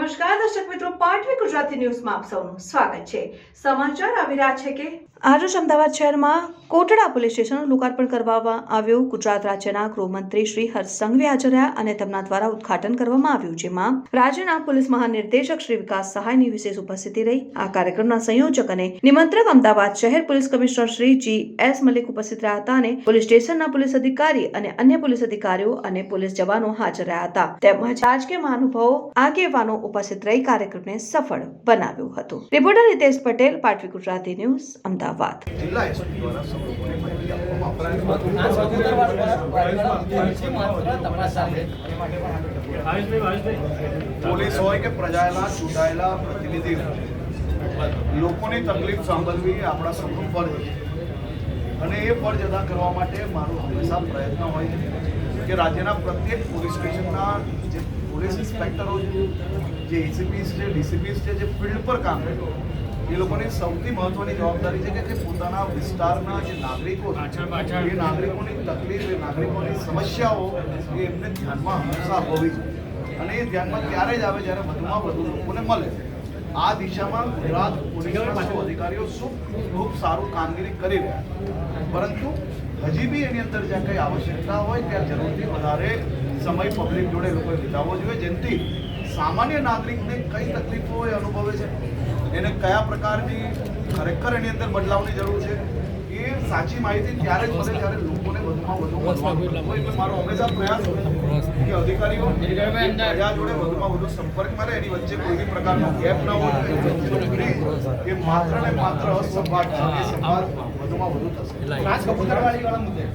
નમસ્કાર દર્શક મિત્રો, પાટવી ગુજરાતી ન્યૂઝમાં આપ સૌનું સ્વાગત છે। સમાચાર આવી રહ્યા છે કે આજરોજ અમદાવાદ શહેરમાં કોટડા પોલીસ સ્ટેશનનું લોકાર્પણ કરવામાં આવ્યું। ગુજરાત રાજ્યના ગૃહમંત્રી શ્રી હર્ષ સંઘવી હાજર રહ્યા અને તેમના દ્વારા ઉદ્ઘાટન કરવામાં આવ્યું, જેમાં રાજ્યના પોલીસ મહાનિર્દેશક શ્રી વિકાસ સહાયની વિશેષ ઉપસ્થિતિ રહી। આ કાર્યક્રમના સંયોજક અને નિમંત્રક અમદાવાદ શહેર police commissioner Shri G.S. Malik ઉપસ્થિત રહ્યા હતા અને પોલીસ સ્ટેશનના પોલીસ અધિકારી અને અન્ય પોલીસ અધિકારીઓ અને પોલીસ જવાનો હાજર રહ્યા હતા, તેમજ રાજકીય મહાનુભાવો આગેવાનો ઉપસ્થિત રહી કાર્યક્રમને સફળ બનાવ્યું હતું। Reporter Hitesh Patel, Patvi Gujarati news, Ahmedabad. જિલ્લા એસપી દ્વારા સમગ્ર માહિતી આપવામાં પોલીસ હોય કે પ્રજાના ચૂંટાયેલા પ્રતિનિધિ લોકોની તકલીફ સાંભળવી આપણા સૌનું ફરજ છે અને એ ફરજ અદા કરવા માટે મારો હંમેશા પ્રયત્ન હોય છે કે રાજ્યના પ્રત્યેક પોલીસ સ્ટેશનના જે પોલીસ ઇન્સ્પેક્ટરો છે, જે એસીપીસ છે, ડીસીપીસ છે, જે ફિલ્ડ પર કામ કરે એ લોકોની સૌથી મહત્વની જવાબદારી છે કે તે પોતાના વિસ્તારના જે નાગરિકો છે એ નાગરિકોની તકલીફ, એ નાગરિકોની સમસ્યાઓ એ એમને ધ્યાનમાં હંમેશા હોવી જોઈએ અને એ ધ્યાનમાં ત્યારે જ આવે જ્યારે વધુમાં વધુ લોકોને મળે। આ દિશામાં ગુજરાત પોલીસના સૌ અધિકારીઓ ખૂબ સારું કામગીરી કરી રહ્યા, પરંતુ હજી બી એની અંદર જ્યાં કંઈ આવશ્યકતા હોય ત્યાં જરૂરથી વધારે સમય પબ્લિક જોડે લોકોએ વિતાવવો જોઈએ, જેનાથી સામાન્ય નાગરિકને કઈ તકલીફો એ અનુભવે છે, એને કયા પ્રકારની ખરેખર એની અંદર બદલાવની જરૂર છે, એ સાચી માહિતી ત્યારે જ મળે જ્યારે લોકોને વધુમાં વધુ મળવાનું હોય। એટલે મારો હંમેશા પ્રયાસ હોય કે અધિકારીઓ પ્રજા જોડે વધુમાં વધુ સંપર્કમાં રહે, એની વચ્ચે કોઈ બી પ્રકારનો ગેપ ન હોય, એ માત્ર ને માત્ર સંવાદ છે, એ સંવાદ વધુમાં વધુ થશે। રાજકપૂતરવાળી વાળા મુદ્દે